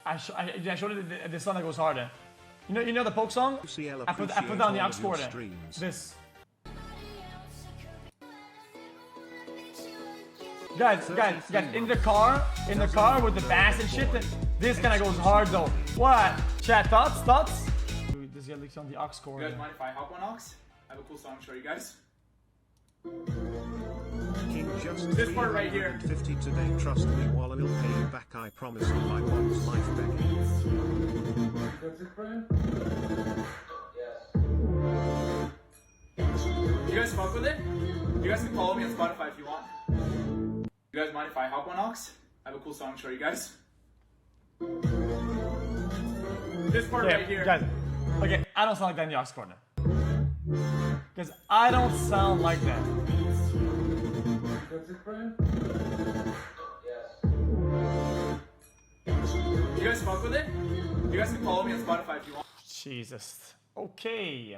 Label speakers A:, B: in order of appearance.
A: I showed it the song that goes harder. You know the poke song? I put down the aux cord. This. Guys, in the car with the bass and shit, this kind of goes hard though. What? Chat, thoughts? Dude, this guy looks on the aux cord.
B: You guys mind if I hop on aux? I have a cool song to show you guys.
C: King just
B: This part right here.
C: 50 today. Trust me, Walla will pay you back. I promise you my mom's life back.
B: What's it, friend? Yes. You guys fuck with it? You guys can follow me on Spotify if you want. You guys mind if I hop on aux? I have a cool song to show you guys. This part right here.
A: Guys, okay, I don't sound like that in the aux cord now. Because I don't sound like that.
B: What's it, friend? Yes. You guys fuck with it? You guys can follow me on Spotify if you want.
A: Jesus. Okay.